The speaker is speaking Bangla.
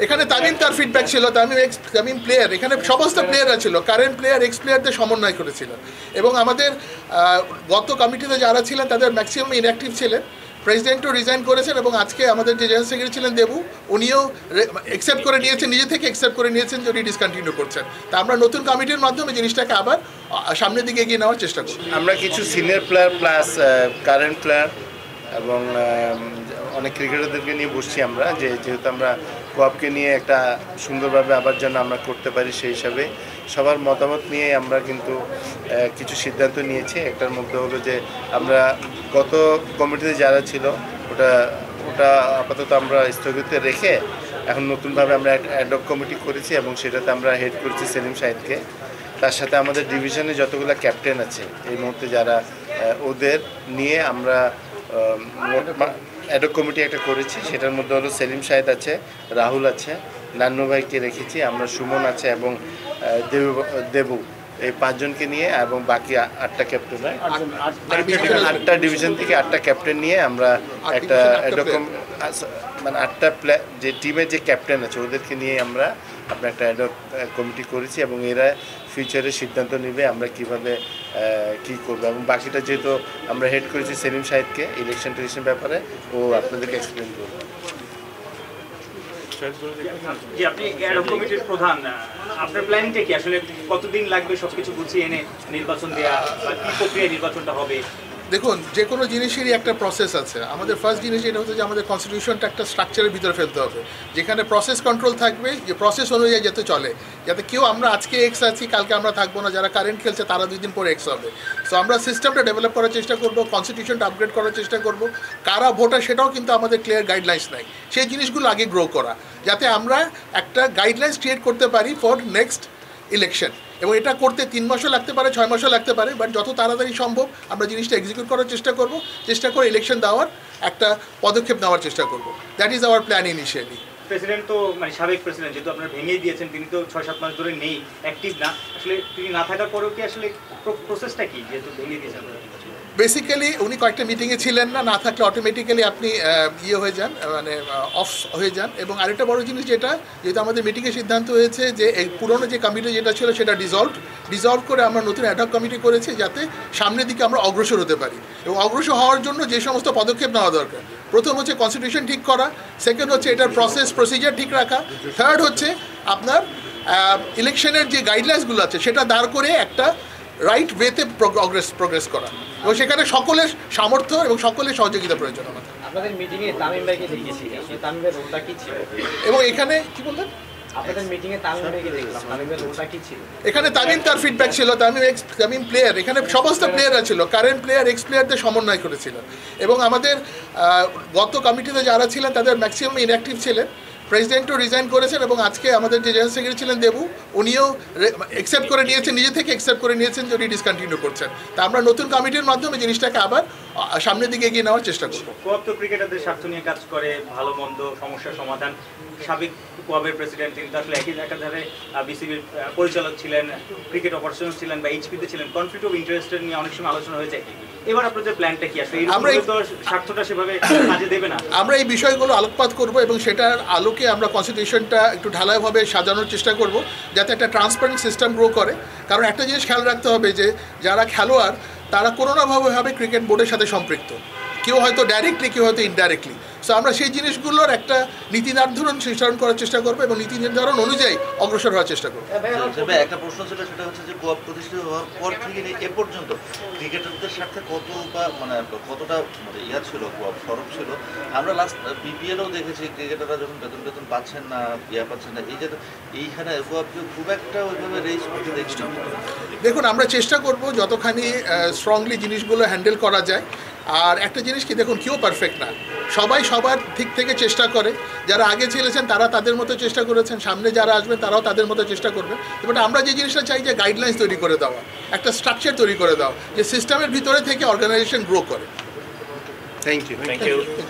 এখানে তামিম তার ফিডব্যাক ছিল, তামিম প্লেয়ার, এখানে সমস্ত প্লেয়াররা ছিল, কারেন্ট প্লেয়ার, এক্স প্লেয়ারদের সমন্বয় করেছিল। এবং আমাদের গত কমিটিতে যারা ছিলেন তাদের ম্যাক্সিমাম ইনঅ্যাক্টিভ ছিলেন। প্রেসিডেন্টও রিজাইন করেছেন এবং আজকে আমাদের যে জেনারেল সেক্রেটারি ছিলেন দেবু, উনিও অ্যাকসেপ্ট করে নিয়েছেন, নিজে থেকে অ্যাকসেপ্ট করে নিয়েছেন যে উনি ডিসকন্টিনিউ করছেন। তা আমরা নতুন কমিটির মাধ্যমে জিনিসটাকে আবার সামনের দিকে এগিয়ে নেওয়ার চেষ্টা করছি। আমরা কিছু senior player plus current player এবং অনেক ক্রিকেটারদেরকে নিয়ে বসছি আমরা, যেহেতু আমরা কোয়াপকে নিয়ে একটা সুন্দরভাবে আবার যেন আমরা করতে পারি, সেই হিসাবে সবার মতামত নিয়ে আমরা কিন্তু কিছু সিদ্ধান্ত নিয়েছি। একটার মধ্যে হলো যে আমরা গত কমিটিতে যারা ছিল ওটা আপাতত আমরা স্থগিত রেখে এখন নতুনভাবে আমরা অ্যাডহক কমিটি করেছি এবং সেটাতে আমরা হেড করেছি সেলিম সাহেদকে। তার সাথে আমাদের ডিভিশনে যতগুলো ক্যাপ্টেন আছে এই মুহূর্তে যারা, ওদের নিয়ে আমরা অ্যাডহক কমিটি একটা করেছি। সেটার মধ্যে হলো সেলিম সাহেদ আছে, রাহুল আছে, নান্নু ভাইকে রেখেছি, আমরা সুমন আছে এবং দেবু, এই 5 জনকে নিয়ে এবং বাকি 8টা ক্যাপ্টেন, 8টা ডিভিশন থেকে 8টা ক্যাপ্টেন নিয়ে আমরা একটা মানে 8টা যে টিমের যে ক্যাপ্টেন আছে ওদেরকে নিয়ে আমরা আপনার একটা অ্যাডহক কমিটি করেছি এবং এরা ফিউচারে সিদ্ধান্ত নেবে আমরা কিভাবে কি করবো। এবং বাকিটা যেহেতু আমরা হেড করেছি সেলিম সাহেদকে ইলেকশন টিলেকশন ব্যাপারে, ও আপনাদেরকে এক্সপ্লেন করবে। জি, আপনি অ্যাডহক কমিটির প্রধান, আপনার প্ল্যানিংটা কি? আসলে কতদিন লাগবে সবকিছু গুছিয়ে এনে নির্বাচন দেওয়া, বা কি প্রক্রিয়ায় নির্বাচনটা হবে? দেখুন, যে কোনো জিনিসেরই একটা প্রসেস আছে। আমাদের ফার্স্ট জিনিস এটা হচ্ছে যে আমাদের কনস্টিটিউশনটা একটা স্ট্রাকচারের ভিতরে ফেলতে হবে, যেখানে প্রসেস কন্ট্রোল থাকবে, যে প্রসেস অনুযায়ী যাতে চলে, যাতে কেউ আমরা আজকে এক্স আছি কালকে আমরা থাকবো না, যারা কারেন্ট খেলছে তারা 2 দিন পরে এক্স হবে। সো আমরা সিস্টেমটা ডেভেলপ করার চেষ্টা করবো, কনস্টিটিউশনটা আপগ্রেড করার চেষ্টা করবো। কারা ভোটার সেটাও কিন্তু আমাদের ক্লিয়ার গাইডলাইন্স নাই, সেই জিনিসগুলো আগে গ্রো করা, যাতে আমরা একটা গাইডলাইন্স ক্রিয়েট করতে পারি ফর নেক্সট ইলেকশন। এবং এটা করতে 3 মাসও লাগতে পারে, 6 মাসও লাগতে পারে, বাট যত তাড়াতাড়ি সম্ভব আমরা জিনিসটা এক্সিকিউট করার চেষ্টা করে ইলেকশন দেওয়ার একটা পদক্ষেপ নেওয়ার চেষ্টা করব। That is our plan initially. President তো মানে সাবেক প্রেসিডেন্ট, যেহেতু আপনারা ভেঙে দিয়েছেন, তিনি তো 6-7 মাস ধরে নেই, অ্যাক্টিভ না। আসলে তিনি না থাকার পরেও কি আসলে প্রসেসটা কি, যেহেতু ভেঙে দিয়েছেন? বেসিক্যালি উনি কয়েকটা মিটিংয়ে ছিলেন না থাকলে অটোমেটিক্যালি আপনি হয়ে যান, মানে অফ হয়ে যান। এবং আরেকটা বড় জিনিস যেহেতু আমাদের মিটিংয়ে সিদ্ধান্ত হয়েছে যে এই পুরনো যে কমিটি যেটা ছিল সেটা ডিজলভ করে আমরা নতুন অ্যাডহক কমিটি করেছি, যাতে সামনের দিকে আমরা অগ্রসর হতে পারি। এবং অগ্রসর হওয়ার জন্য যে সমস্ত পদক্ষেপ নেওয়া দরকার, প্রথম হচ্ছে কনস্টিটিউশন ঠিক করা, সেকেন্ড হচ্ছে এটার প্রসিজার ঠিক রাখা, থার্ড হচ্ছে আপনার ইলেকশনের যে গাইডলাইন্সগুলো আছে সেটা দাঁড় করে একটা রাইট ওয়েতে প্রোগ্রেস করা, এবং সেখানে সকলের সামর্থ্য এবং সকলের সহযোগিতা প্রয়োজন আমাদের। আপনাদের মিটিংয়ে তামিম ভাইকে দেখেছি, আসলে তামিমের রোলটা কি ছিল? এবং এখানে কি বললেন? আপনাদের মিটিংয়ে তামিম ভাইকে দেখলাম, তামিমের রোলটা কি ছিল? এখানে তামিম তার ফিডব্যাক ছিল, তামিম প্লেয়ার, এখানে সমস্ত প্লেয়াররা ছিল, কারেন্ট প্লেয়ার, এক্স প্লেয়ারদের সমন্বয় করেছিলেন। এবং আমাদের গত কমিটিতে যারা ছিলেন তাদের ম্যাক্সিমাম ইনঅ্যাক্টিভ ছিলেন। প্রেসিডেন্টও রিজাইন করেছেন এবং আজকে আমাদের যে জেনারেল সেক্রেটারি ছিলেন দেবু, উনিও অ্যাকসেপ্ট করে নিয়েছেন, নিজে থেকে অ্যাকসেপ্ট করে নিয়েছেন যে উনি ডিসকন্টিনিউ করছেন। তা আমরা নতুন কমিটির মাধ্যমে জিনিসটাকে আবার সামনের দিকে এগিয়ে নেওয়ার চেষ্টা করব। কোয়াপ তো ক্রিকেটারদের স্বার্থ নিয়ে কাজ করে, ভালো মন্দ সমস্যার সমাধান। সাবেক কোয়াবের প্রেসিডেন্ট, তিনি তো আসলে একাধারে বিসিবির পরিচালক ছিলেন, ক্রিকেট অপারেশন ছিলেন বা এইচপিতে ছিলেন। কনফ্লিক্ট অফ ইন্টারেস্টের নিয়ে অনেক সময় আলোচনা হয়েছে। এবার আপনাদের প্ল্যানটা কি? আসলে আমরা তো স্বার্থটা সেভাবে কাজে দেবে না। আমরা এই বিষয়গুলো আলোকপাত করব এবং সেটার আলোকে আমরা কনস্টিটিউশনটা একটু ঢালাইভাবে সাজানোর চেষ্টা করব, যাতে একটা ট্রান্সপারেন্ট সিস্টেম গ্রো করে। কারণ একটা জিনিস খেয়াল রাখতে হবে যে যারা খেলোয়াড় তারা কোনো না ভাবে ক্রিকেট বোর্ডের সাথে সম্পৃক্ত, কেউ হয়তো ডাইরেক্টলি, কেউ হয়তো ইনডাইরেক্টলি। সো আমরা সেই জিনিসগুলোর একটা নীতি নির্ধারণ করার চেষ্টা করবো এবং নীতি নির্ধারণ অনুযায়ী অগ্রসর হওয়ার চেষ্টা করবো। একটা প্রশ্ন ছিল, সেটা হচ্ছে যে কোয়াপ প্রতিষ্ঠিত হওয়ার পর থেকে এ পর্যন্ত ক্রিকেটারদের সাথে কতটা ছিল, কোয়াপ সরব ছিল? আমরা লাস্ট বিপিএলও দেখেছি ক্রিকেটাররা যখন বেতন পাচ্ছেন না, পাচ্ছেন না, এইখানে কোয়াপকে খুব একটা ওইভাবে রেস করতে দেখি না। দেখুন, আমরা চেষ্টা করব যতখানি স্ট্রংলি জিনিসগুলো হ্যান্ডেল করা যায়। আর একটা জিনিস কি, দেখুন, কেউ পারফেক্ট না, সবাই সবার দিক থেকে চেষ্টা করে। যারা আগে ছেলেছেন তারা তাদের মতো চেষ্টা করেছেন, সামনে যারা আসবেন তারাও তাদের মতো চেষ্টা করবে। বাট আমরা যে জিনিসটা চাই যে গাইডলাইন্স তৈরি করে দেওয়া, একটা স্ট্রাকচার তৈরি করে দেওয়া, যে সিস্টেমের ভিতরে থেকে অর্গানাইজেশন গ্রো করে। Thank you.